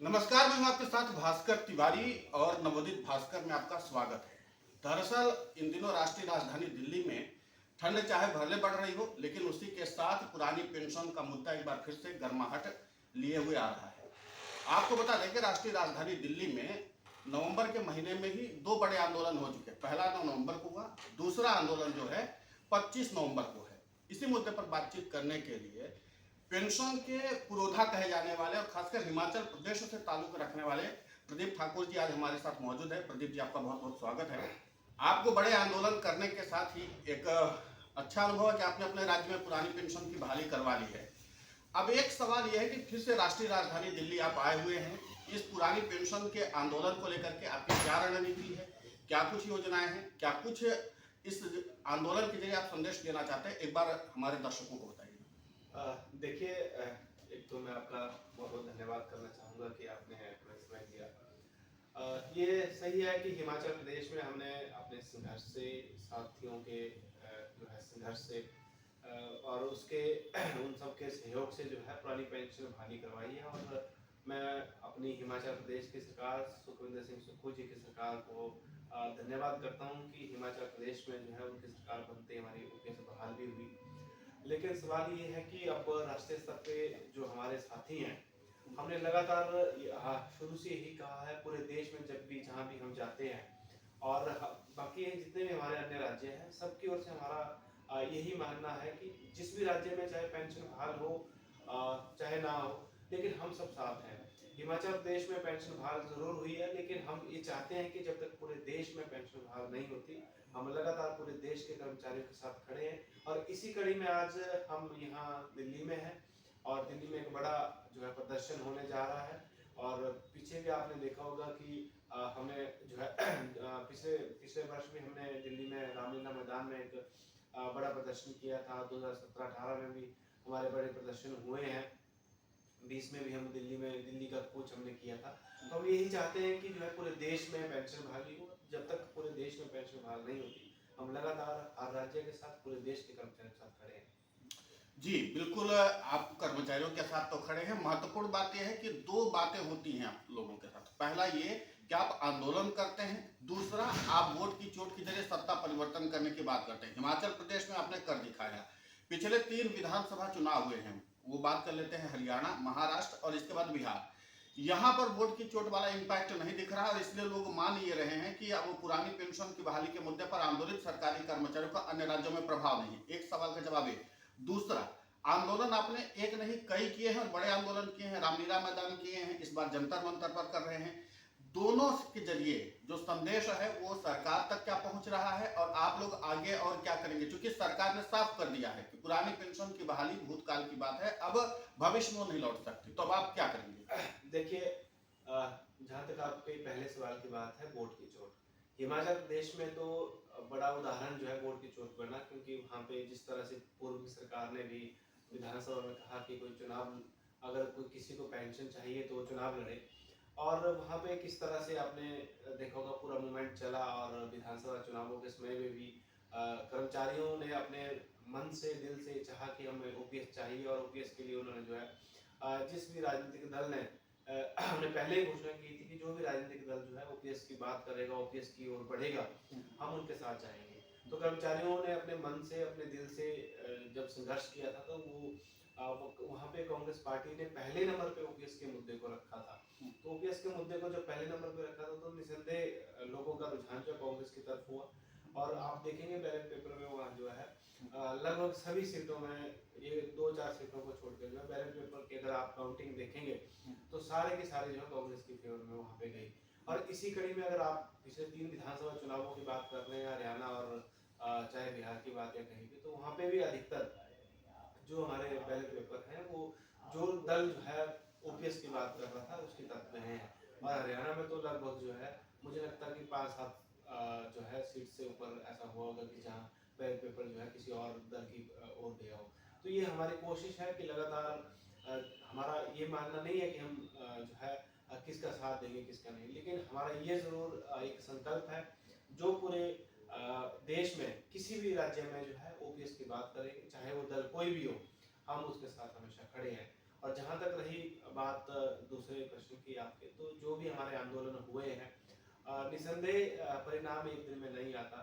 नमस्कार, मैं हूं आपके साथ भास्कर तिवारी और नवोदित भास्कर में आपका स्वागत है। दरअसल इन दिनों राष्ट्रीय राजधानी दिल्ली में ठंड चाहे भले बढ़ रही हो, लेकिन उसी के साथ पुरानी पेंशन का मुद्दा एक बार फिर से गर्माहट लिए हुए आ रहा है। आपको बता दें कि राष्ट्रीय राजधानी दिल्ली में नवंबर के महीने में ही दो बड़े आंदोलन हो चुके हैं। पहला नवंबर को हुआ, दूसरा आंदोलन जो है 25 नवंबर को है। इसी मुद्दे पर बातचीत करने के लिए पेंशन के पुरोधा कहे जाने वाले और खासकर हिमाचल प्रदेश से ताल्लुक रखने वाले प्रदीप ठाकुर जी आज हमारे साथ मौजूद है। प्रदीप जी, आपका बहुत बहुत स्वागत है। आपको बड़े आंदोलन करने के साथ ही एक अच्छा अनुभव है कि आपने अपने राज्य में पुरानी पेंशन की बहाली करवा ली है। अब एक सवाल यह है कि फिर से राष्ट्रीय राजधानी दिल्ली आप आए हुए हैं। इस पुरानी पेंशन के आंदोलन को लेकर के आपकी क्या रणनीति है, क्या कुछ योजनाएं हैं, क्या कुछ इस आंदोलन के जरिए आप संदेश देना चाहते हैं, एक बार हमारे दर्शकों को बताइए। देखिए, एक तो मैं आपका बहुत बहुत धन्यवाद करना चाहूँगा कि आपने अपना समय दिया। ये सही है कि हिमाचल प्रदेश में हमने अपने संघर्ष से, साथियों के जो है संघर्ष से और उसके उन सब के सहयोग से जो है पुरानी पेंशन बहाली करवाई है। और मैं अपनी हिमाचल प्रदेश की सरकार, सुखविंदर सिंह सुक्खू जी की सरकार को धन्यवाद करता हूँ कि हिमाचल प्रदेश में जो है उनकी सरकार बनते हमारी ओपीएस बहाल भी हुई। लेकिन सवाल ये है कि अब राष्ट्रीय स्तर पे जो हमारे साथी हैं, हमने लगातार शुरू से यही कहा है पूरे देश में, जब भी जहाँ भी हम जाते हैं और बाकी जितने भी हमारे अन्य राज्य हैं, सबकी ओर से हमारा यही मानना है कि जिस भी राज्य में चाहे पेंशन बहाल हो चाहे ना हो, लेकिन हम सब साथ हैं। हिमाचल प्रदेश में पेंशन बहाल जरूर हुई है, लेकिन हम ये चाहते हैं कि जब तक पूरे देश में पेंशन बहाल नहीं होती, हम लगातार पूरे देश के कर्मचारियों के साथ खड़े हैं। और इसी कड़ी में आज हम यहाँ दिल्ली में हैं और दिल्ली में एक बड़ा जो है प्रदर्शन होने जा रहा है। और पीछे भी आपने देखा होगा कि हमें जो है पिछले पिछले वर्ष भी हमने दिल्ली में रामलीला मैदान में एक बड़ा प्रदर्शन किया था। 2017-18 में भी हमारे बड़े प्रदर्शन हुए हैं। 20 में भी हम दिल्ली का कूच हमने किया था। तो हम यही चाहते हैं कि जो है पूरे देश में पेंशन बहाली हो। जब तक पूरे देश में पेंशन बहाल नहीं होती, हम लगातार हर राज्य के साथ, पूरे देश के कर्मचारियों के साथ खड़े हैं। जी बिल्कुल, आप कर्मचारियों के साथ तो खड़े हैं। महत्वपूर्ण बात यह है कि दो बातें होती हैं आप लोगों के साथ। पहला ये कि आप आंदोलन करते हैं, दूसरा आप वोट की चोट के जरिए सत्ता परिवर्तन करने की बात करते हैं। हिमाचल प्रदेश में आपने कर दिखाया। पिछले 3 विधानसभा चुनाव हुए हैं, वो बात कर लेते हैं हरियाणा, महाराष्ट्र और इसके बाद बिहार। यहाँ पर वोट की चोट वाला इम्पैक्ट नहीं दिख रहा और इसलिए लोग मान ये रहे हैं कि अब वो पुरानी पेंशन की बहाली के मुद्दे पर आंदोलित सरकारी कर्मचारियों का अन्य राज्यों में प्रभाव नहीं है। एक सवाल का जवाब ये। दूसरा, आंदोलन आपने एक नहीं कई किए हैं और बड़े आंदोलन किए हैं, रामलीला मैदान किए हैं, इस बार जंतर मंतर पर कर रहे हैं। दोनों के जरिए जो संदेश है वो सरकार तक क्या पहुंच रहा है और आप लोग आगे और क्या करेंगे, क्योंकि सरकार ने साफ कर दिया है कि पुरानी पेंशन की बहाली भूतकाल की बात है, अब भविष्य में नहीं लौट सकती। तो अब आप क्या करेंगे? देखिए, जहाँ तक आपके पहले सवाल की बात है, वोट की चोट, हिमाचल प्रदेश में तो बड़ा उदाहरण जो है वोट की चोट पड़ना, क्योंकि वहाँ पे जिस तरह से पूर्व की सरकार ने भी विधानसभा में कहा कि कोई चुनाव, अगर कोई किसी को पेंशन चाहिए तो वो चुनाव लड़े। और वहाँ पे किस तरह से आपने देखा होगा पूरा मूवमेंट चला। और विधानसभा चुनावों के समय में भी कर्मचारियों ने अपने मन से, दिल से चाहा कि हमें ओपीएस चाहिए। और ओपीएस के लिए उन्होंने जो है जिस भी राजनीतिक दल ने हमने पहले ही घोषणा की थी कि जो भी राजनीतिक दल जो है ओपीएस की बात करेगा, ओपीएस की ओर बढ़ेगा, हम उनके साथ जाएंगे। तो कर्मचारियों ने अपने मन से, अपने दिल से जब संघर्ष किया था, तो वो वहाँ पे कांग्रेस पार्टी ने पहले नंबर पे ओपीएस के मुद्दे को रखा था। तो ओपीएस के मुद्दे को जब पहले नंबर पे रखा था, तो निसंदेह लोगों का रुझान जो कांग्रेस की तरफ हुआ। और आप देखेंगे बैलेट पेपर में वहाँ जो है लगभग सभी सीटों में, ये 2-4 सीटों को छोड़कर जो है बैलेट पेपर की अगर आप काउंटिंग देखेंगे, तो सारे के सारे जो है कांग्रेस की फेवर में वहाँ पे गई। और इसी कड़ी में अगर आप पिछले 3 विधानसभा चुनावों की बात कर रहे हैं, हरियाणा और चाहे बिहार की बात या कहीं भी, तो वहाँ पे भी अधिकतर जो हमारे बैलेट पेपर हैं, वो जो दल जो है ओपीएस की बात कर रहा था उसकी तरफ में है। और हरियाणा में तो लगभग जो है मुझे लगता है कि 5-7 जो है सीट से ऊपर ऐसा हुआ होगा कि जहाँ बैलेट पेपर जो है किसी और दल की ओर गया हो। तो ये हमारी कोशिश है कि लगातार हमारा ये मानना नहीं है कि हम जो है किसका साथ देंगे किसका नहीं, लेकिन हमारा ये जरूर एक संकल्प है जो पूरे देश में किसी भी राज्य में जो है ओपीएस की बात करें, चाहे वो दल कोई भी हो, हम उसके साथ हमेशा खड़े हैं। और जहाँ तक रही बात दूसरे प्रश्न की आपके, तो जो भी हमारे आंदोलन हुए हैं, निसंदेह परिणाम एक दिन में नहीं आता।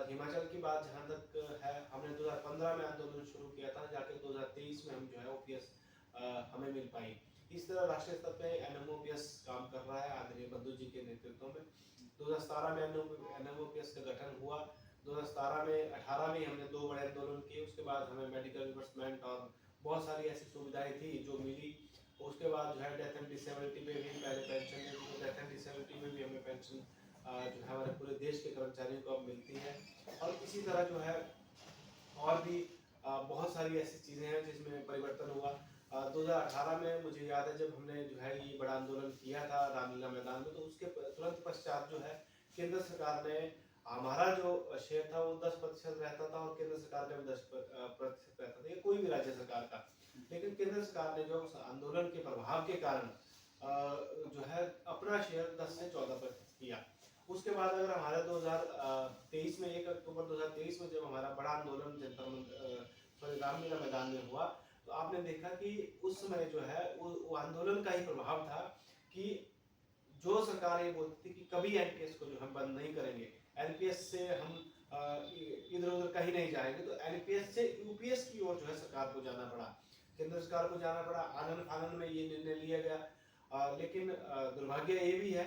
हिमाचल की बात जहाँ तक है, हमने 2015 में आंदोलन शुरू किया था, जाके 2023 में हम जो है ओपीएस हमें मिल पाई। इस तरह राष्ट्रीय स्तर पे एनएमओपीएस काम कर रहा है आदरणीय बंधु जी के नेतृत्व में। 2017 में एनएमओपीएस का गठन हुआ। 2017 में 18 में हमने 2 बड़े आंदोलन किए। उसके बाद हमें मेडिकल रिवर्समेंट और बहुत सारी ऐसी सुविधाएं थी जो मिली। उसके बाद जो है डेथ एंड डिसेबिलिटी पे भी पहले पेंशन नहीं थी, डेथ एंड डिसेबिलिटी में भी हमें पेंशन जो है हमारे पूरे देश के कर्मचारियों को अब मिलती है। और इसी तरह जो है और भी बहुत सारी ऐसी चीज़ें हैं जिसमें परिवर्तन हुआ। 2018 में मुझे याद है जब हमने जो है ये बड़ा आंदोलन किया था रामलीला मैदान में, तो उसके तुरंत पश्चात जो है केंद्र सरकार ने हमारा जो शेयर था वो 10% रहता था और केंद्र सरकार का भी 10% रहता था, या कोई भी राज्य सरकार का। लेकिन केंद्र सरकार ने जो उस आंदोलन के प्रभाव के कारण जो है अपना शेयर 10 से 14% किया। उसके बाद अगर हमारा 2023 में 1 अक्टूबर 2023 में जब हमारा बड़ा आंदोलन रामलीला मैदान में हुआ, तो आपने देखा कि उस समय जो है वो आंदोलन का ही प्रभाव था कि जो सरकार ये बोलती थी कि कभी एनपीएस को जो हम बंद नहीं करेंगे, एनपीएस से हम इधर उधर कहीं नहीं जाएंगे, तो एनपीएस से यूपीएस की ओर जो है सरकार को जाना पड़ा, केंद्र सरकार को जाना पड़ा। आनन फानन में ये निर्णय लिया गया। लेकिन दुर्भाग्य ये भी है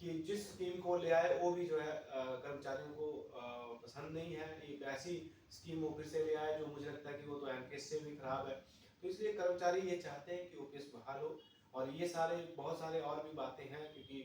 कि जिस स्कीम को ले आए वो भी जो है कर्मचारियों को पसंद नहीं है। एक ऐसी स्कीम वो फिर से ले आए जो मुझे लगता है कि वो तो एनपीएस से भी खराब है। तो इसलिए कर्मचारी ये चाहते हैं कि ओपीएस बहाल हो। और ये सारे बहुत सारे और भी बातें हैं, क्योंकि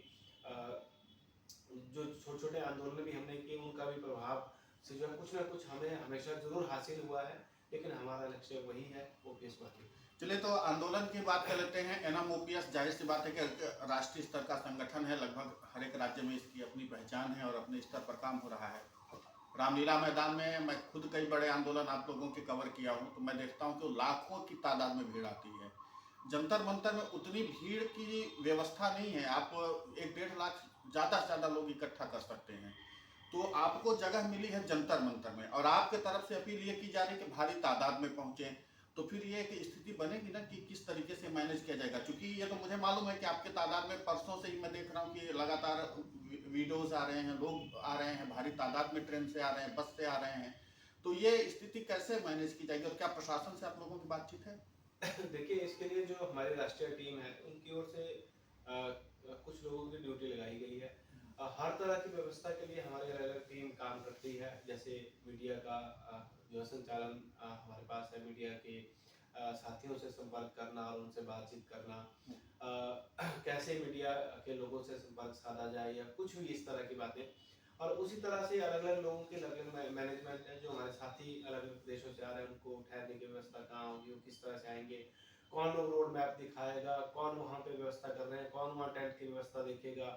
जो छोटे छोटे आंदोलन भी हमने किए उनका भी प्रभाव से जो है कुछ ना कुछ हमें हमेशा जरूर हासिल हुआ है, लेकिन हमारा लक्ष्य वही है, ओपीएस बहाल। चलिए, तो आंदोलन की बात कर लेते हैं। एनएमओपीएस जाहिर सी बात है कि राष्ट्रीय स्तर का संगठन है, लगभग हर एक राज्य में इसकी अपनी पहचान है और अपने स्तर पर काम हो रहा है। रामलीला मैदान में मैं खुद कई बड़े आंदोलन आप लोगों के कवर किया हूँ, तो मैं देखता हूँ कि लाखों की तादाद में भीड़ आती है। जंतर मंतर में उतनी भीड़ की व्यवस्था नहीं है, आप 1-1.5 लाख ज़्यादा से ज़्यादा लोग इकट्ठा कर सकते हैं। तो आपको जगह मिली है जंतर मंतर में, और आपके तरफ से अपील ये की जा रही है कि भारी तादाद में पहुँचें, तो फिर ये एक स्थिति बनेगी ना कि किस तरीके से मैनेज किया जाएगा। क्योंकि ये तो मुझे मालूम है कि आपके तादाद में परसों से ही मैं देख रहा हूँ कि लगातार वीडियोज आ रहे हैं, लोग आ रहे हैं, भारी तादाद में ट्रेन से आ रहे हैं, बस से आ रहे हैं। तो ये स्थिति कैसे मैनेज की जाएगी और क्या प्रशासन से आप लोगों की बातचीत है? देखिए, इसके लिए जो हमारी राष्ट्रीय टीम है उनकी ओर से कुछ लोगों की ड्यूटी लगाई गई है। हर तरह की व्यवस्था के लिए हमारी अलग अलग टीम काम करती है। जैसे मीडिया का जो है संचालन हमारे पास है, मीडिया के साथियों से संपर्क करना और उनसे बातचीत करना, कैसे मीडिया के लोगों से संपर्क साधा जाए या कुछ भी इस तरह की बातें। और उसी तरह से अलग अलग लोगों के अलग अलग मैनेजमेंट है, जो हमारे साथी अलग अलग देशों से आ रहे हैं, उनको ठहरने की व्यवस्था कहाँ होगी, वो किस तरह से आएंगे, कौन लोग रोड मैप दिखाएगा, कौन वहाँ पे व्यवस्था कर रहे हैं, कौन वहाँ टेंट की व्यवस्था देखेगा,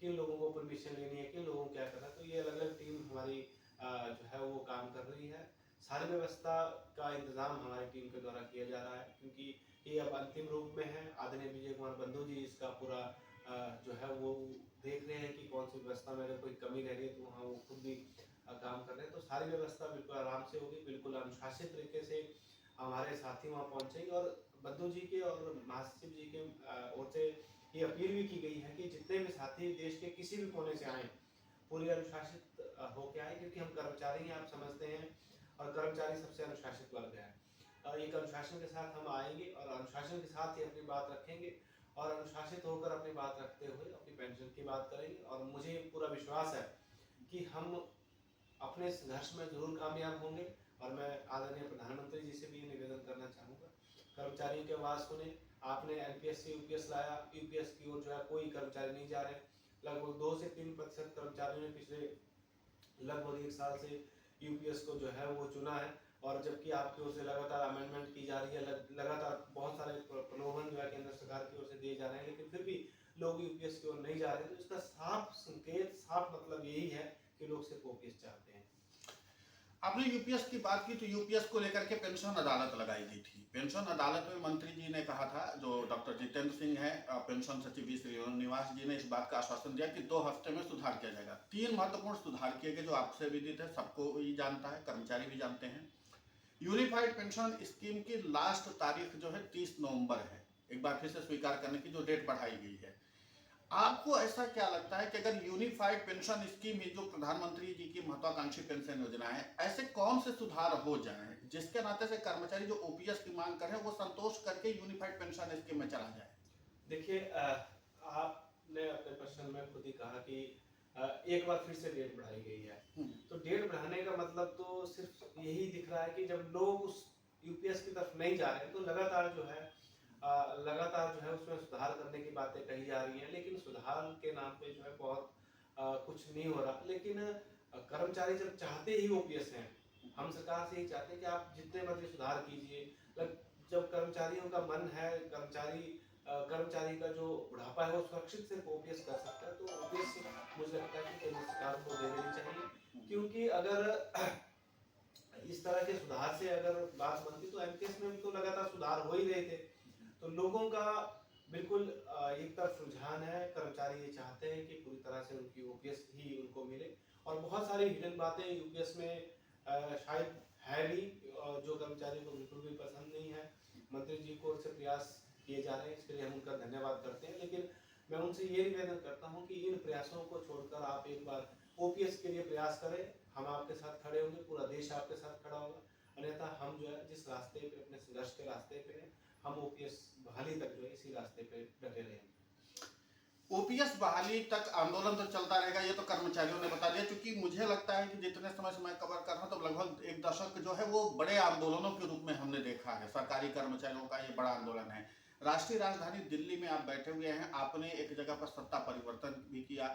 किन लोगों को परमिशन लेनी है, किन लोगों को क्या करना है। तो ये अलग अलग टीम हमारी जो है वो काम कर रही है। सारी व्यवस्था का इंतजाम हमारी टीम के द्वारा किया जा रहा है, क्योंकि ये अब अंतिम रूप में है। आदरणीय विजय कुमार बंधु जी इसका पूरा जो है वो देख रहे हैं कि कौन सी व्यवस्था में अगर कोई कमी रह रही है तो वहाँ वो खुद भी काम कर रहे हैं। तो सारी व्यवस्था बिल्कुल आराम से होगी, बिल्कुल अनुशासित तरीके से हमारे साथी वहाँ पहुँचेंगे। और बंधु जी के और महासचिव जी के ओर से ये अपील भी की गई है कि जितने भी साथी देश के किसी भी कोने से आए, पूरी अनुशासित होके आए, क्योंकि हम कर्मचारी हैं, आप समझते हैं, और कर्मचारी सबसे अनुशासित वर्ग है। एक अनुशासन के साथ हम आएंगे और अनुशासन के साथ ही अपनी बात रखेंगे और अनुशासित होकर अपनी बात रखते हुए अपनी पेंशन की बात करेंगे। और मुझे पूरा विश्वास है कि हम अपने संघर्ष में जरूर कामयाब होंगे। और मैं आदरणीय प्रधानमंत्री जी से भी निवेदन करना चाहूँगा, कर्मचारियों की आवाज़ सुने। आपने एनपीएस से यूपीएस लाया, यूपीएस की ओर जो है कोई कर्मचारी नहीं जा रहे। लगभग 2 से 3% कर्मचारियों ने पिछले लगभग 1 साल से यूपीएस को जो है वो चुना है। और जबकि आपकी ओर से लगातार अमेंडमेंट की जा रही है, लगातार बहुत सारे प्रलोभन जो है केंद्र सरकार की ओर से दिए जा रहे हैं, लेकिन फिर भी लोग यूपीएस की ओर नहीं जा रहे। तो इसका साफ संकेत, साफ मतलब यही है कि लोग सिर्फ ओपीएस चाहते हैं। आपने यूपीएस की बात की, तो यूपीएस को लेकर के पेंशन अदालत लगाई गई थी। पेंशन अदालत में मंत्री जी ने कहा था, जो डॉक्टर जितेंद्र सिंह है, पेंशन सचिव श्रीनिवास जी ने इस बात का आश्वासन दिया कि 2 हफ्ते में सुधार किया जाएगा। 3 महत्वपूर्ण सुधार किए गए जो आपसे विदित है, सबको ही जानता है, कर्मचारी भी जानते हैं। यूनिफाइड पेंशन स्कीम की लास्ट तारीख जो है 30 नवंबर है, एक बार फिर से स्वीकार करने की जो डेट बढ़ाई गई है। आपको ऐसा क्या लगता है कि अगर यूनिफाइड पेंशन स्कीम ही जो प्रधानमंत्री जी की महत्वाकांक्षी पेंशन योजना है, ऐसे कौन से सुधार हो जाएं जिसके नाते से कर्मचारी जो ओपीएस की मांग कर रहे हैं वो संतोष करके यूनिफाइड पेंशन स्कीम में चला जाए? देखिए, आपने अपने प्रश्न में खुद ही कहा कि एक बार फिर से डेट बढ़ाई गई है। तो डेट बढ़ाने का मतलब तो सिर्फ यही दिख रहा है कि जब लोग उस यूपीएस की तरफ नहीं जा रहे हैं तो लगातार जो है उसमें सुधार करने की बातें कही जा रही हैं, लेकिन सुधार के नाम पे जो है बहुत कुछ नहीं हो रहा। लेकिन कर्मचारी जब चाहते ही ओपीएस हैं, हम सरकार से ही चाहते हैं कि आप जितने मर्जी सुधार कीजिए। जब कर्मचारियों का मन है, कर्मचारी का जो बुढ़ापा है वो सुरक्षित सिर्फ ओपीएस कर सकता है, तो ओपीएस मुझे लगता है कि केंद्र सरकार को दे देनी चाहिए। क्योंकि अगर इस तरह के सुधार से अगर बात बनती तो एमकेएस में भी तो लगातार सुधार हो ही रहे थे। तो लोगों का बिल्कुल एक तरफ रुझान है, कर्मचारी ये चाहते हैं कि पूरी तरह से उनकी ओपीएस ही उनको मिले। और बहुत सारी हिडन बातें यूपीएस में शायद है भी, जो कर्मचारियों को बिल्कुल भी पसंद नहीं है। मंत्री जी को ओर से प्रयास किए जा रहे हैं, इसके लिए हम उनका धन्यवाद करते हैं। लेकिन मैं उनसे ये निवेदन करता हूँ कि इन प्रयासों को छोड़कर आप एक बार ओपीएस के लिए प्रयास करें। हम आपके साथ खड़े होंगे, पूरा देश आपके साथ खड़ा होगा। अन्यथा हम जो है जिस रास्ते पे, अपने संघर्ष के रास्ते पे हैं, हम ओपीएस बहाली तक जो है इसी रास्ते पे डटे रहेंगे। ओपीएस बहाली तक आंदोलन तो चलता रहेगा, ये तो कर्मचारियों ने बता दिया। क्योंकि मुझे लगता है कि जितने समय से मैं कवर कर रहा हूँ तो लगभग एक दशक जो है वो बड़े आंदोलनों के रूप में हमने देखा है। सरकारी कर्मचारियों का ये बड़ा आंदोलन है। राष्ट्रीय राजधानी दिल्ली में आप बैठे हुए हैं, आपने एक जगह पर सत्ता परिवर्तन भी किया।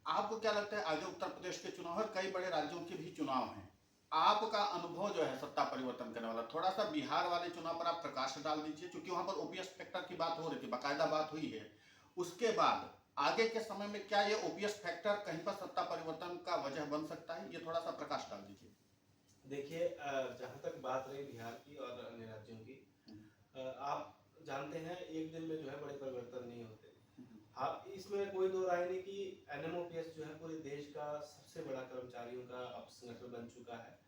आपको क्या लगता है आगे उत्तर प्रदेश के चुनाव और कई बड़े राज्यों के भी चुनाव हैं, आपका अनुभव जो है सत्ता परिवर्तन करने वाला, थोड़ा सा बिहार वाले चुनाव पर आप प्रकाश डाल दीजिए। क्योंकि वहां पर ओपीएस फैक्टर की बात हो रही थी, बाकायदा बात हुई है। उसके बाद आगे के समय में क्या ये ओपीएस फैक्टर कहीं पर सत्ता परिवर्तन का वजह बन सकता है, ये थोड़ा सा प्रकाश डाल दीजिए। देखिए, जहाँ तक बात रही बिहार की और अन्य राज्यों की, आप जानते हैं एक दिन में जो है बड़े परिवर्तन नहीं होते। हाँ, इसमें कोई दो राय नहीं कि एनएमओपीएस जो है पूरे देश का सबसे बड़ा कर्मचारियों का अब संगठन बन चुका है।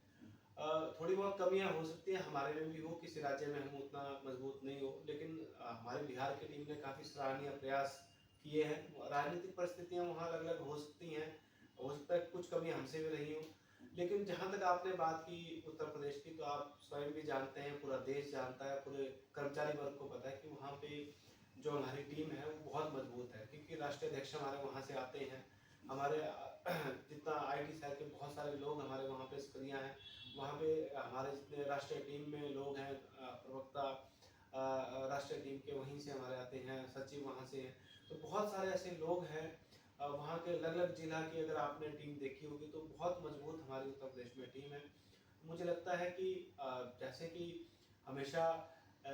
थोड़ी बहुत कमियां हो सकती है, हमारे में भी हो, किसी राज्य में हम उतना मजबूत नहीं हो, लेकिन हमारे बिहार की टीम ने काफ़ी सराहनीय प्रयास किए हैं। राजनीतिक परिस्थितियां वहाँ अलग अलग हो सकती हैं, हो सकता है कुछ कमी हमसे भी रही हो। लेकिन जहाँ तक आपने बात की उत्तर प्रदेश की, तो आप स्वयं भी जानते हैं, पूरा देश जानता है, पूरे कर्मचारी वर्ग को पता है कि वहाँ पे जो हमारी टीम है वो बहुत मजबूत है। क्योंकि राष्ट्रीय अध्यक्ष हमारे वहाँ से आते हैं, हमारे जितना आईटी सेल के बहुत सारे लोग हमारे वहाँ पे सक्रिय हैं। वहाँ पे हमारे जितने राष्ट्रीय टीम में लोग हैं, प्रवक्ता राष्ट्रीय टीम के वहीं से हमारे आते हैं, सचिव वहाँ से हैं। तो बहुत सारे ऐसे लोग हैं वहाँ के, अलग अलग जिला की अगर आपने टीम देखी होगी तो बहुत मजबूत हमारी उत्तर प्रदेश में टीम है। मुझे लगता है कि जैसे कि हमेशा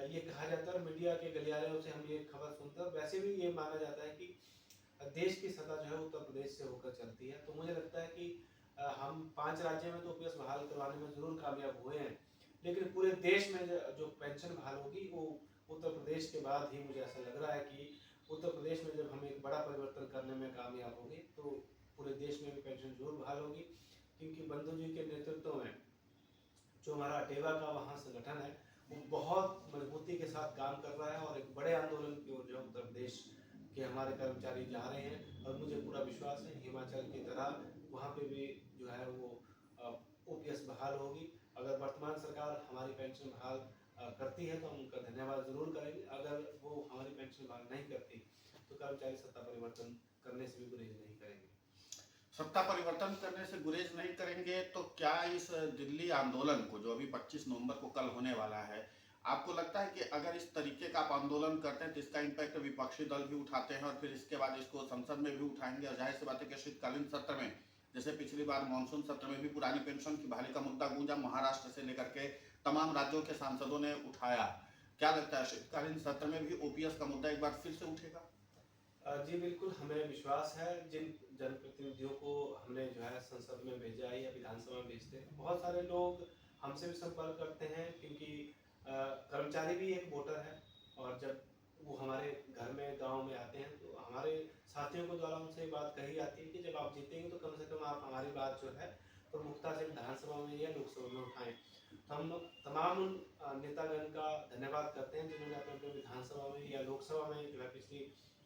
ये कहा जाता है, मीडिया के गलियारों से हम ये खबर सुनते हैं, वैसे भी ये माना जाता है कि देश की सत्ता जो है उत्तर प्रदेश से होकर चलती है। तो मुझे लगता है कि हम 5 राज्यों में तो ओपीएस बहाल करवाने में जरूर कामयाब हुए हैं, लेकिन पूरे देश में जो पेंशन बहाल होगी वो उत्तर प्रदेश के बाद ही, मुझे ऐसा लग रहा है कि उत्तर प्रदेश में जब हम एक बड़ा परिवर्तन करने में कामयाब होंगे तो पूरे देश में भी पेंशन जरूर बहाल होगी। क्योंकि बंधु जी के नेतृत्व में जो हमारा अटेवा का वहाँ संगठन है वो बहुत मजबूती के साथ काम कर रहा है और एक बड़े आंदोलन की ओर जो है उत्तर प्रदेश के हमारे कर्मचारी जा रहे हैं। और मुझे पूरा विश्वास है हिमाचल की तरह वहाँ पे भी जो है वो ओपीएस बहाल होगी। अगर वर्तमान सरकार हमारी पेंशन बहाल करती है तो हम उनका धन्यवाद जरूर करेंगे। अगर वो हमारी पेंशन बहाल नहीं करती तो कर्मचारी सत्ता परिवर्तन करने से भी गुरेज नहीं करेंगे। सत्ता परिवर्तन करने से गुरेज नहीं करेंगे तो क्या इस दिल्ली आंदोलन को, जो अभी 25 नवंबर को कल होने वाला है, आपको लगता है कि अगर इस तरीके का आप आंदोलन करते हैं तो इसका इम्पैक्ट विपक्षी दल भी उठाते हैं और फिर इसके बाद इसको संसद में भी उठाएंगे? और जाहिर सी बात है कि शीतकालीन सत्र में, जैसे पिछली बार मानसून सत्र में भी पुरानी पेंशन की बहाली का मुद्दा गूंजा, महाराष्ट्र से लेकर के तमाम राज्यों के सांसदों ने उठाया, क्या लगता है शीतकालीन सत्र में भी ओपीएस का मुद्दा एक बार फिर से उठेगा? जी बिल्कुल, हमें विश्वास है। जिन जनप्रतिनिधियों को हमने जो है संसद में भेजा है या विधानसभा में भेजते हैं, बहुत सारे लोग हमसे भी संपर्क करते हैं। क्योंकि कर्मचारी भी एक वोटर है और जब वो हमारे घर में, गांव में आते हैं तो हमारे साथियों के द्वारा उनसे बात कही जाती है कि जब आप जीतेंगे तो कम से कम आप हमारी बात जो है प्रमुखता से विधानसभा में या लोकसभा में उठाएं। तो हम तमाम उन नेतागण का धन्यवाद करते हैं जिन्होंने अपने अपने विधानसभा में या लोकसभा में जो है पिछली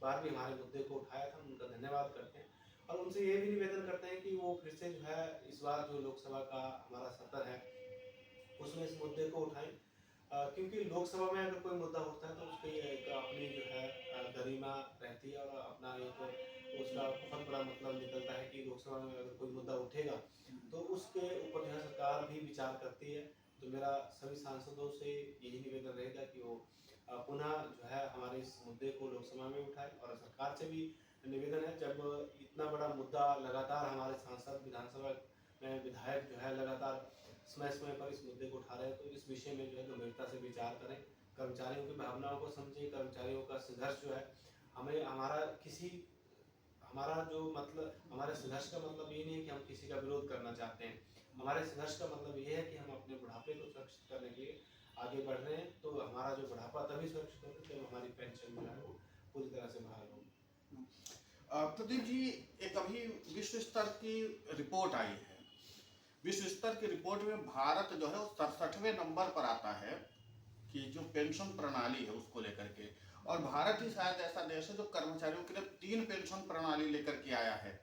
बार भी हमारे मुद्दे को उठाया था, उनका धन्यवाद करते हैं और उनसे ये भी निवेदन करते हैं कि वो फिर से जो है इस बार जो लोकसभा का हमारा सत्र है उसमें इस मुद्दे को उठाएं। क्योंकि लोकसभा में अगर कोई मुद्दा उठता है तो उसकी एक अपनी जो है गरिमा रहती है और अपना एक उसका बहुत बड़ा मतलब निकलता है कि लोकसभा में अगर कोई मुद्दा उठेगा तो उसके ऊपर जो है सरकार भी विचार करती है। तो मेरा सभी सांसदों से यही निवेदन रहेगा कि वो पुनः जो है हमारे इस मुद्दे को लोकसभा में उठाए और सरकार से भी निवेदन है, जब इतना बड़ा मुद्दा लगातार हमारे सांसद विधानसभा में विधायक जो है लगातार समय समय पर इस मुद्दे को उठा रहे हैं तो इस विषय में जो है गंभीरता से विचार करें, कर्मचारियों की भावनाओं को समझें। कर्मचारियों का संघर्ष जो है हमें हमारा जो मतलब हमारे संघर्ष का मतलब ये नहीं है कि हम किसी का विरोध करना चाहते हैं। हमारे संघर्ष का मतलब ये है कि हम अपने बुढ़ापे को सुरक्षित करने के लिए आगे बढ़ रहे हैं। तो हमारा जो बुढ़ापा तभी सुरक्षित होगा जब हमारी पेंशन जो है वो पूरी तरह से बहाल हो। प्रदीप जी, एक अभी विश्व स्तर की रिपोर्ट आई है। विश्व स्तर की रिपोर्ट में भारत जो है वो 67वें नंबर पर आता है कि जो पेंशन प्रणाली है उसको लेकर के, और भारत ही शायद ऐसा देश है जो कर्मचारियों के लिए 3 पेंशन प्रणाली लेकर के आया है।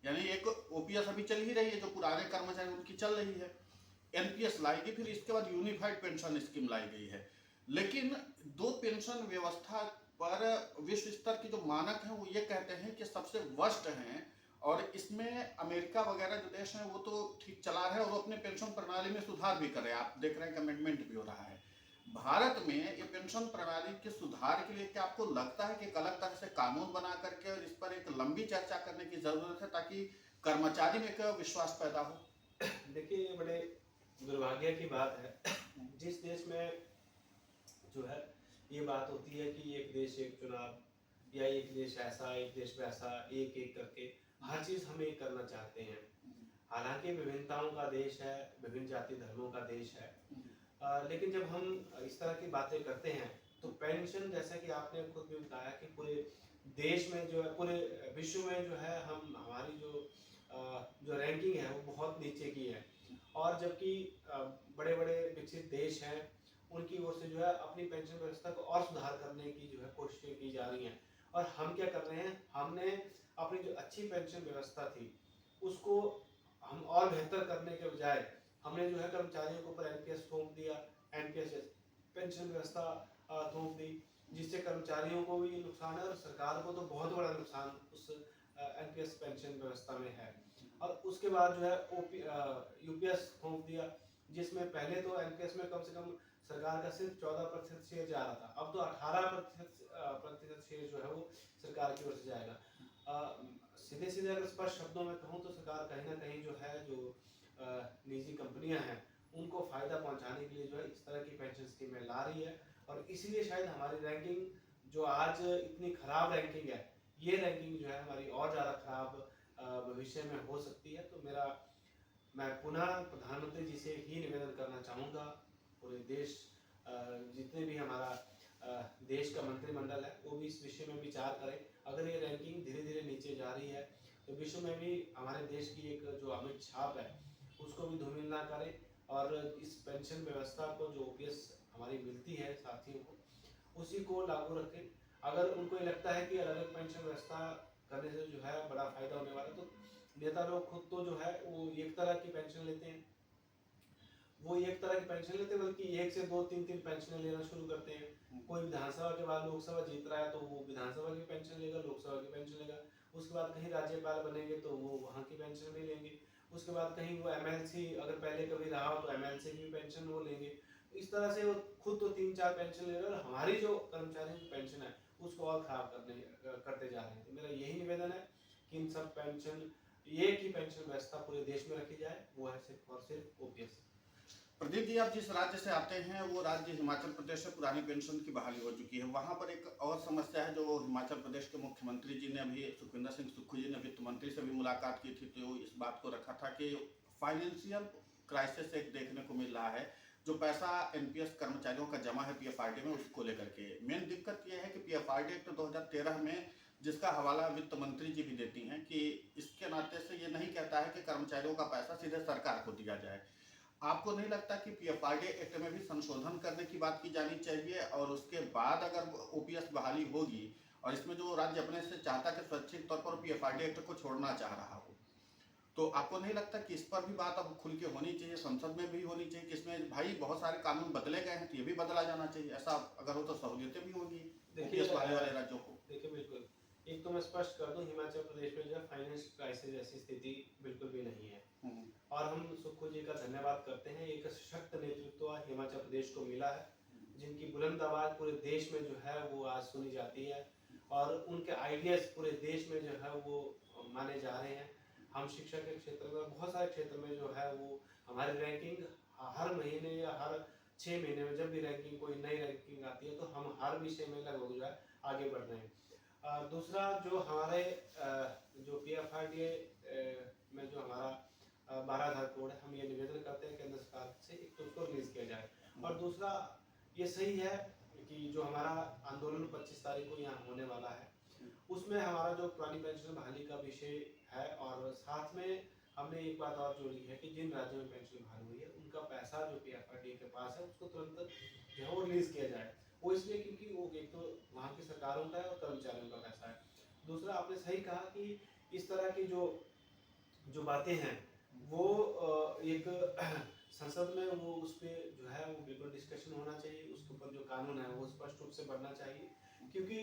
यानी एक ओपीएस अभी चल ही रही है, जो पुराने कर्मचारी उनकी चल रही है, एनपीएस लाई गई, फिर इसके बाद यूनिफाइड पेंशन स्कीम लाई गई है। लेकिन 2 पेंशन व्यवस्था पर विश्व स्तर की जो मानक हैं वो ये कहते हैं कि सबसे वर्स्ट हैं, और इसमें अमेरिका वगैरह जो देश हैं वो तो ठीक चला रहे हैं और वो अपने पेंशन प्रणाली में सुधार भी कर रहे हैं। आप देख रहे हैं कि अमेंडमेंट भी हो रहा है। भारत में ये पेंशन प्रणाली के सुधार के लिए क्या आपको लगता है कि एक अलग तरह से कानून बना करके और इस पर एक लंबी चर्चा करने की जरूरत है ताकि कर्मचारी में एक विश्वास पैदा हो? देखिए, ये बड़े दुर्भाग्य की बात है जिस देश में जो है ये बात होती है कि एक देश एक चुनाव या एक देश ऐसा एक देश वैसा, एक एक करके हर चीज हम एक करना चाहते हैं। हालांकि विभिन्नताओं का देश है, विभिन्न जाति धर्मों का देश है, लेकिन जब हम इस तरह की बातें करते हैं तो पेंशन, जैसा कि आपने खुद भी बताया कि पूरे देश में जो है, पूरे विश्व में जो है हम हमारी जो रैंकिंग है वो बहुत नीचे की है। और जबकि बड़े बड़े विकसित देश हैं उनकी ओर से जो है अपनी पेंशन व्यवस्था को और सुधार करने की जो है कोशिशें की जा रही हैं। और हम क्या कर रहे हैं, हमने अपनी जो अच्छी पेंशन व्यवस्था थी उसको हम और बेहतर करने के बजाय हमने जो है कर्मचारियों के ऊपर एनपीएस थोप दिया, एनपीएस पेंशन व्यवस्था थोप दी, जिससे कर्मचारियों को भी नुकसान है और सरकार को तो बहुत बड़ा नुकसान उस एनपीएस पेंशन व्यवस्था में है। और उसके बाद जो है यूपीएस थोप दिया, जिसमें पहले तो एनपीएस में कम से कम सरकार का सिर्फ 14% शेयर जा रहा था, अब तो 18% शेयर जो है वो सरकार की ओर से जाएगा। सीधे सीधे अगर स्पष्ट शब्दों में कहूँ तो सरकार कहीं ना कहीं जो है जो निजी कंपनियां हैं उनको फायदा पहुंचाने के लिए जो है इस तरह की पेंशन स्कीमें ला रही है। और इसीलिए शायद हमारी रैंकिंग जो आज इतनी खराब रैंकिंग है, ये रैंकिंग जो है हमारी और ज़्यादा खराब भविष्य में हो सकती है। तो मैं पुनः प्रधानमंत्री जी से ही निवेदन करना चाहूँगा, पूरे देश जितने भी हमारा देश का मंत्रिमंडल है वो भी इस विषय में विचार करें। अगर ये रैंकिंग धीरे धीरे नीचे जा रही है तो विश्व में भी हमारे देश की एक जो अमिट छाप है उसको भी धूमिल ना करें, और इस पेंशन व्यवस्था को जो ओपीएस हमारी मिलती है साथियों को उसी को लागू रखें। अगर उनको ये लगता है कि अलग अलग पेंशन व्यवस्था करने से जो है बड़ा फायदा होने वाला, तो नेता लोग खुद तो जो है वो एक तरह की पेंशन लेते हैं, बल्कि 1 से 2 3 पेंशन लेना शुरू करते हैं। कोई विधानसभा के बाद लोकसभा जीत रहा है तो वो विधानसभा की पेंशन लेगा, लोकसभा की पेंशन लेगा। उसके बाद कहीं राज्यपाल बनेंगे तो वो वहाँ की पेंशन भी लेंगे। उसके बाद कहीं वो एमएलसी अगर पहले कभी रहा हो तो एमएलसी की पेंशन वो लेंगे। इस तरह से वो खुद तो 3-4 पेंशन ले रहे हैं और हमारी जो कर्मचारियों की पेंशन है उसको और खराब करते जा रहे हैं। तो मेरा यही निवेदन है कि इन सब पेंशन, एक ही पेंशन व्यवस्था पूरे देश में रखी जाए, वो है सिर्फ और सिर्फ ओपीएस। प्रदीप जी, आप जिस राज्य से आते हैं वो राज्य हिमाचल प्रदेश से पुरानी पेंशन की बहाली हो चुकी है। वहाँ पर एक और समस्या है जो हिमाचल प्रदेश के मुख्यमंत्री जी ने अभी, सुखविंदर सिंह सुक्खू जी ने वित्त मंत्री से भी मुलाकात की थी, तो इस बात को रखा था कि फाइनेंशियल क्राइसिस एक देखने को मिल रहा है। जो पैसा एनपीएस कर्मचारियों का जमा है पीएफआरडी में, उसको लेकर के मेन दिक्कत यह है कि पीएफआरडी एक्ट 2013 में जिसका हवाला वित्त मंत्री जी भी देती हैं कि इसके नाते से ये नहीं कहता है कि कर्मचारियों का पैसा सीधे सरकार को दिया जाए। आपको नहीं लगता कि पीएफआरडीए एक्ट में भी संशोधन करने की बात की जानी चाहिए और उसके बाद अगर ओपीएस बहाली होगी और इसमें जो राज्य अपने से चाहता कि स्वैच्छिक तौर पर पीएफआरडीए एक्ट को छोड़ना चाह रहा हो, तो आपको नहीं लगता कि इस पर भी बात अब खुल के होनी चाहिए, संसद में भी होनी चाहिए कि इसमें भाई बहुत सारे कानून बदले गए हैं तो ये भी बदला जाना चाहिए? ऐसा अगर हो तो सहूलियतें भी होंगी देखिए ओपीएस बहाली वाले राज्यों को। देखिए बिल्कुल, एक तो मैं स्पष्ट कर दूं, हिमाचल प्रदेश में जो है फाइनेंस क्राइसिस जैसी स्थिति बिल्कुल भी नहीं है। और हम सुक्खू जी का धन्यवाद करते हैं, एक सशक्त नेतृत्व हिमाचल प्रदेश को मिला है, जिनकी बुलंद आवाज पूरे देश में जो है वो आज सुनी जाती है और उनके आइडियाज पूरे देश में जो है वो माने जा रहे हैं। हम शिक्षा के क्षेत्र में, बहुत सारे क्षेत्र में जो है वो हमारी रैंकिंग हर महीने या हर 6 महीने में जब भी रैंकिंग, कोई नई रैंकिंग आती है तो हम हर विषय में लगभग जो है आगे बढ़ रहे हैं। दूसरा जो हमारे जो पीएफआरडीए में जो हमारा 12,000 करोड़ है, हम ये निवेदन करते हैं केंद्र सरकार से, एक तो उसको रिलीज किया जाए और दूसरा ये सही है कि जो हमारा आंदोलन 25 तारीख को यहाँ होने वाला है उसमें हमारा जो पुरानी पेंशन बहाली का विषय है और साथ में हमने एक बात और जोड़ी है कि जिन राज्यों में पेंशन बहाल हुई है उनका पैसा जो पीएफआरडीए के पास है उसको तुरंत जो है वो रिलीज किया जाए। वो इसलिए क्योंकि वो एक तो वहाँ की सरकारों का है और कर्मचारियों का पैसा है। दूसरा आपने सही कहा कि इस तरह की जो जो बातें हैं वो एक संसद में वो उस पर जो है वो बिल्कुल डिस्कशन होना चाहिए, उसके ऊपर जो कानून है वो स्पष्ट रूप से बढ़ना चाहिए क्योंकि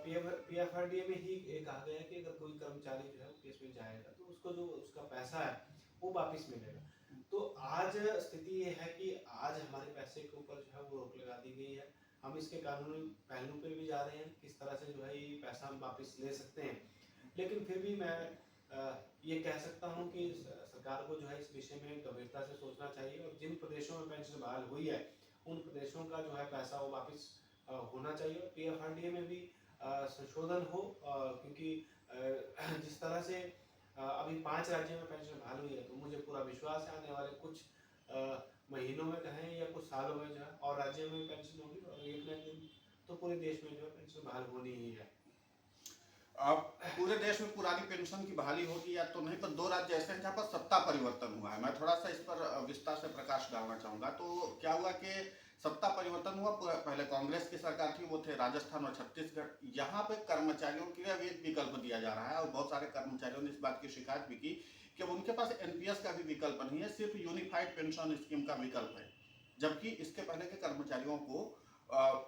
पीएफआरडीए में ही ये कहा गया है कि अगर कोई कर्मचारी जो है केस में जाएगा तो उसको जो उसका पैसा है वो वापस मिलेगा। तो आज स्थिति ये है कि आज हमारे पैसे के ऊपर जो है वो रोक लगा दी गई है। हम इसके कानूनी पहलू पे भी जा रहे हैं, किस तरह से जो है ये पैसा हम वापस ले सकते हैं, लेकिन फिर भी मैं ये कह सकता हूँ कि सरकार को जो है इस विषय में गंभीरता से सोचना चाहिए और जिन प्रदेशों में पेंशन बहाल हुई है उन प्रदेशों का जो है पैसा वो वापस होना चाहिए और पीएफआरडीए में भी संशोधन हो क्योंकि जिस तरह से अभी 5 राज्यों में पेंशन बहाल हुई है तो मुझे पूरा विश्वास है आने वाले कुछ महीनों में कहें या कुछ सालों में जो है और राज्यों में पेंशन होगी और एक न एक दिन तो पूरे देश में जो है पेंशन बहाल होनी ही है। अब पूरे देश में पुरानी पेंशन की बहाली होगी या तो नहीं, पर 2 राज्य ऐसे हैं जहाँ पर सत्ता परिवर्तन हुआ है। मैं थोड़ा सा इस पर विस्तार से प्रकाश डालना चाहूंगा। तो क्या हुआ कि सत्ता परिवर्तन हुआ, पहले कांग्रेस की सरकार थी, वो थे राजस्थान और छत्तीसगढ़। यहाँ पे कर्मचारियों के लिए अभी एक विकल्प दिया जा रहा है और बहुत सारे कर्मचारियों ने इस बात की शिकायत भी की कि उनके पास एनपीएस का भी विकल्प नहीं है, सिर्फ यूनिफाइड पेंशन स्कीम का विकल्प है, जबकि इसके पहले के कर्मचारियों को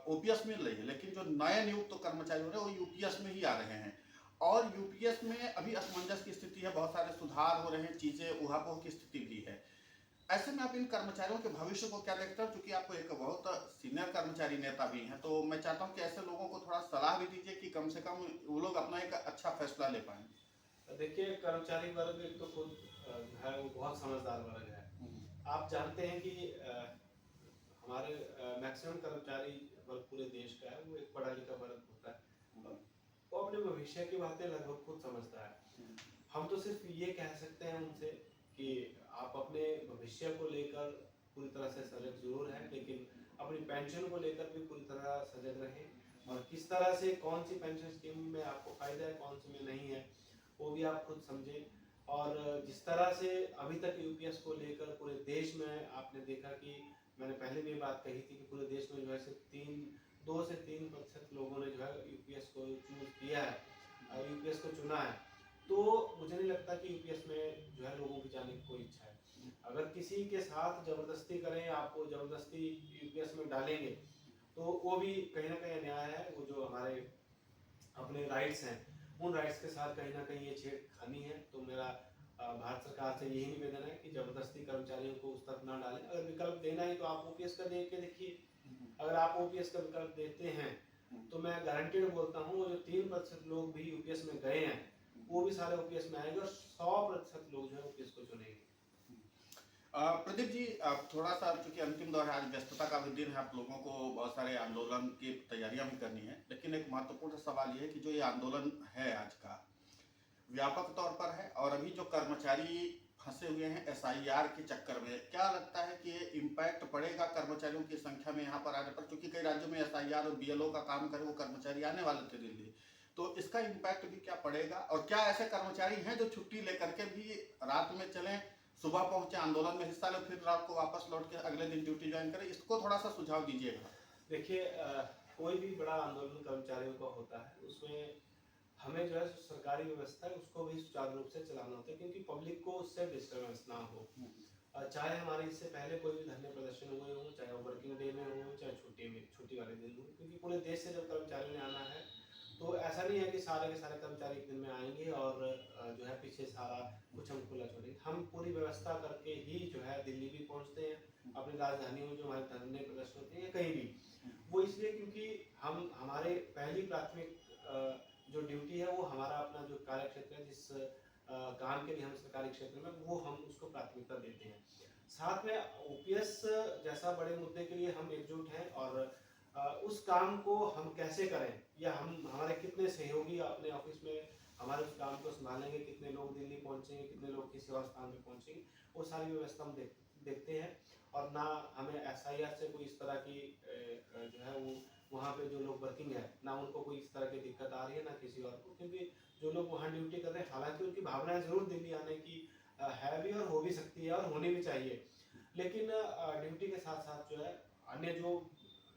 ओपीएस मिल रही है, लेकिन जो नए नियुक्त कर्मचारी हो रहे हैं वो यूपीएस में ही आ रहे हैं और यूपीएस में अभी असमंजस की स्थिति है, बहुत सारे सुधार हो रहे हैं, चीजें उहापोह की स्थिति भी है। ऐसे में आप इन कर्मचारियों के भविष्य को क्या देखते हो? क्योंकि आप एक बहुत सीनियर कर्मचारी नेता भी हैं, तो मैं चाहता हूं कि ऐसे लोगों को थोड़ा सलाह भी दीजिए कि कम से कम वो लोग अपना एक अच्छा फैसला ले पाए। देखिए कर्मचारी वर्ग एक तो खुद जो है वो बहुत समझदार वर्ग है। आप जानते हैं कि हमारे मैक्सिमम कर्मचारी वर्ग पूरे देश का है वो एक पढ़ा लिखा वर्ग होता है, वो अपने भविष्य की बातें लगभग खुद समझता है। हम तो सिर्फ ये कह सकते हैं उनसे कि आप अपने भविष्य को लेकर पूरी तरह से सजग जरूर हैं, लेकिन अपनी पेंशन को लेकर भी पूरी तरह सजग रहें और किस तरह से कौन सी पेंशन स्कीम में आपको फायदा है कौन सी में नहीं है वो भी आप खुद समझें। और जिस तरह से अभी तक यूपीएस को लेकर पूरे देश में आपने देखा कि मैंने पहले भी बात कही थी कि पूरे देश में जो है सिर्फ 2 से 3% लोगों ने जो है यूपीएस को चूज किया है, यूपीएस को चुना है। तो मुझे नहीं लगता कि यूपीएस में जो है लोगों की जाने की कोई इच्छा है। अगर किसी के साथ जबरदस्ती करें, आपको जबरदस्ती यूपीएस में डालेंगे तो वो भी कहीं ना कहीं अन्याय है। वो जो हमारे अपने राइट्स हैं उन राइट्स के साथ कहीं ना कहीं ये छेड़खानी है। तो मेरा भारत सरकार से यही निवेदन है कि जबरदस्ती कर्मचारियों को उस तरफ ना डालें। अगर विकल्प देना है तो आप ओपीएस का दे के देखिए, अगर आप ओपीएस का विकल्प देते हैं तो मैं गारंटेड बोलता हूँ वो जो 3% लोग भी यूपीएस में गए हैं वो भी सारे ओपीएस में आएंगे और 100% लोग जो है ओपीएस को चुनेंगे। प्रदीप जी, आप थोड़ा सा, चूंकि अंतिम दौर है, आज व्यस्तता का भी दिन है, आप लोगों को बहुत सारे आंदोलन की तैयारियां भी करनी है, लेकिन एक महत्वपूर्ण सवाल ये है कि जो ये आंदोलन है आज का व्यापक तौर पर है और अभी जो कर्मचारी फंसे हुए हैं एसआईआर के चक्कर में, क्या लगता है कि ये इम्पैक्ट पड़ेगा कर्मचारियों की संख्या में यहाँ पर आने पर? क्योंकि कई राज्यों में एसआईआर और बीएलओ का काम करे वो कर्मचारी आने वाले थे दिल्ली, तो इसका इम्पैक्ट भी क्या पड़ेगा, और क्या ऐसे कर्मचारी हैं जो छुट्टी लेकर के भी रात में चलें, सुबह पहुंचे, आंदोलन में हिस्सा ले, फिर रात को वापस लौट के अगले दिन ड्यूटी ज्वाइन करें? इसको थोड़ा सा सुझाव दीजिएगा। देखिए, कोई भी बड़ा आंदोलन कर्मचारियों का होता है, उसमें हमें जो है सरकारी व्यवस्था है उसको भी सुचारू रूप से चलाना होता है, क्योंकि पब्लिक को उससे डिस्टर्बेंस ना हो। चाहे हमारे इससे पहले कोई भी धरने प्रदर्शन हुए हों, चाहे वो वर्किंग डे में हो, चाहे छुट्टी वाले दिन हो, क्योंकि पूरे देश से जब कर्मचारियों ने आना है तो ऐसा नहीं है कि सारे के सारे कर्मचारी एक दिन में आएंगे और जो है पीछे सारा कुछ हम खुला छोड़ेंगे। हम पूरी व्यवस्था करके ही जो है दिल्ली भी पहुंचते हैं, अपनी राजधानियों में जो हमारे धरने प्रदर्शन होते हैं कहीं भी, वो इसलिए क्योंकि हम हमारे पहली प्राथमिक जो ड्यूटी है वो हमारा अपना जो कार्य क्षेत्र है, जिस काम के लिए हम सरकारी क्षेत्र में, वो हम उसको प्राथमिकता देते हैं। साथ में ओपीएस जैसा बड़े मुद्दे के लिए हम एकजुट हैं, और उस काम को हम कैसे करें, या हम हमारे कितने सहयोगी अपने ऑफिस में हमारे उस काम को संभालेंगे, कितने लोग दिल्ली पहुंचेंगे, कितने लोग किसी और स्थान पे पहुंचेंगे, वो सारी व्यवस्था हम देखते हैं। और ना हमें एसआईआर से कोई इस तरह की जो है वो वहाँ पे जो लोग वर्किंग है, ना उनको कोई इस तरह की दिक्कत आ रही है, ना किसी और को, क्योंकि जो लोग वहाँ ड्यूटी कर रहे हैं, हालांकि उनकी भावनाएं जरूर दिल्ली आने की है भी, और हो भी सकती है और होनी भी चाहिए, लेकिन ड्यूटी के साथ साथ जो है अन्य जो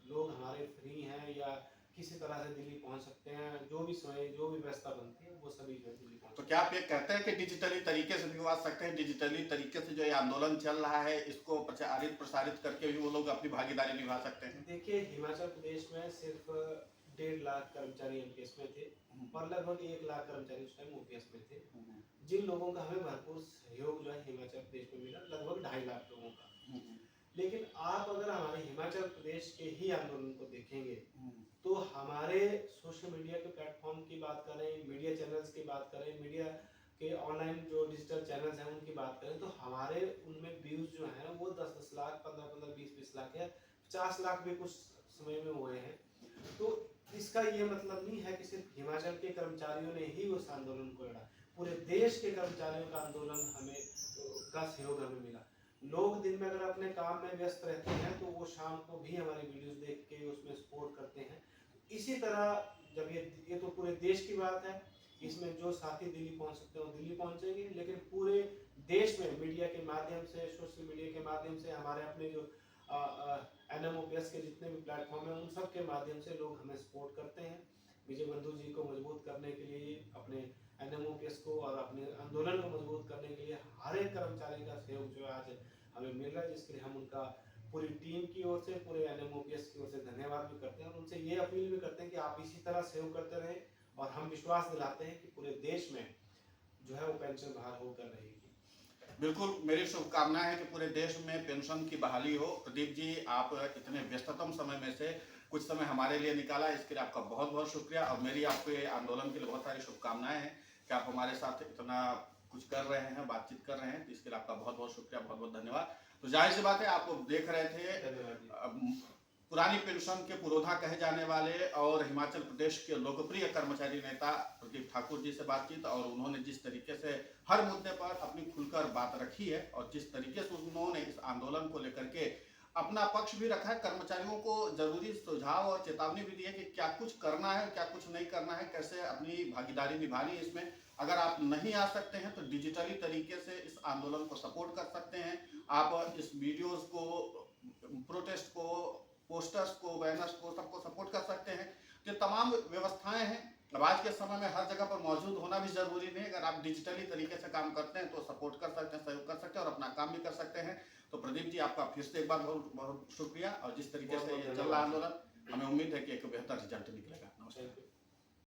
लोग हमारे फ्री हैं या किसी तरह से दिल्ली पहुंच सकते हैं, जो भी समय जो भी व्यवस्था बनती है वो सभी जो है दिल्ली पहुंच। तो क्या आप ये कहते हैं कि डिजिटली तरीके से भी आ सकते हैं, डिजिटली तरीके से जो ये आंदोलन चल रहा है इसको प्रचारित प्रसारित करके भी वो लोग अपनी भागीदारी निभा सकते हैं? देखिए, हिमाचल प्रदेश में सिर्फ 1.5 लाख कर्मचारी एमपीएस में थे और लगभग 1 लाख कर्मचारी उस टाइम ओपीएस में थे, जिन लोगों का हमें भरपूर सहयोग जो है हिमाचल प्रदेश में मिला, लगभग 2.5 लाख लोगों का। लेकिन आप अगर हमारे हिमाचल प्रदेश के ही आंदोलन को देखेंगे तो हमारे सोशल मीडिया के प्लेटफॉर्म की बात करें, मीडिया चैनल्स की बात करें, मीडिया के ऑनलाइन जो डिजिटल चैनल्स हैं उनकी बात करें, तो हमारे उनमें व्यूज जो हैं वो 10-10 लाख, 15-15, 20-20 लाख है, 50 लाख भी कुछ समय में हुए हैं। तो इसका ये मतलब नहीं है कि सिर्फ हिमाचल के कर्मचारियों ने ही उस आंदोलन को लड़ा, पूरे देश के कर्मचारियों का आंदोलन हमें का सहयोग हमें मिला। लोग दिन में अगर अपने काम में व्यस्त रहते हैं तो वो शाम को भी हमारी वीडियोस देख के उसमें सपोर्ट करते हैं। इसी तरह जब ये तो पूरे देश की बात है, इसमें जो साथी दिल्ली पहुंच सकते हैं वो दिल्ली पहुंचेंगे, लेकिन पूरे देश में मीडिया के माध्यम से, सोशल मीडिया के माध्यम से, हमारे अपने जो एनएमओपीएस के जितने भी प्लेटफॉर्म हैं उन सब के माध्यम से लोग हमें सपोर्ट करते हैं। विजय बंधु जी को मजबूत करने के लिए, अपने एनएमओपीएस को और अपने आंदोलन को मजबूत करने के लिए हर एक कर्मचारी का सहयोग जो है आज हमें मिल रहा है, जिसके लिए हम उनका पूरी टीम की ओर से, पूरे एनएमओपीएस की ओर से धन्यवाद भी करते हैं, और उनसे ये अपील भी करते हैं कि आप इसी तरह सहयोग करते रहें, और हम विश्वास दिलाते हैं कि पूरे देश में जो है वो पेंशन बहाल होकर रहेगी। बिल्कुल, मेरी शुभकामनाएं है कि पूरे देश में पेंशन की बहाली हो। प्रदीप जी, आप इतने व्यस्ततम समय में से कुछ समय हमारे लिए निकाला, इसके लिए आपका बहुत बहुत शुक्रिया, और मेरी आपके आंदोलन के लिए बहुत सारी शुभकामनाएं हैं कि आप हमारे साथ इतना कुछ कर रहे हैं, बातचीत कर रहे हैं, तो इसके लिए आपका बहुत बहुत शुक्रिया, बहुत बहुत धन्यवाद। तो जाहिर सी बात है, आप देख रहे थे पुरानी पेंशन के पुरोधा कहे जाने वाले और हिमाचल प्रदेश के लोकप्रिय कर्मचारी नेता प्रदीप ठाकुर जी से बातचीत, और उन्होंने जिस तरीके से हर मुद्दे पर अपनी खुलकर बात रखी है, और जिस तरीके से उन्होंने इस आंदोलन को लेकर के अपना पक्ष भी रखा है, कर्मचारियों को जरूरी सुझाव और चेतावनी भी दी है कि क्या कुछ करना है, क्या कुछ नहीं करना है, कैसे अपनी भागीदारी निभानी है इसमें। अगर आप नहीं आ सकते हैं तो डिजिटली तरीके से इस आंदोलन को सपोर्ट कर सकते हैं। आप इस वीडियोस को, प्रोटेस्ट को, पोस्टर्स को, बैनर्स को, सबको सपोर्ट कर सकते हैं। ये तमाम व्यवस्थाएं हैं। अब आज के समय में हर जगह पर मौजूद होना भी जरूरी नहीं है। अगर आप डिजिटली तरीके से काम करते हैं तो सपोर्ट कर सकते हैं, सहयोग कर सकते हैं और अपना काम भी कर सकते हैं। तो प्रदीप जी, आपका फिर से एक बार बहुत बहुत शुक्रिया, और जिस तरीके से ये चल रहा आंदोलन, हमें उम्मीद है कि एक बेहतर रिजल्ट निकलेगा। नमस्कार।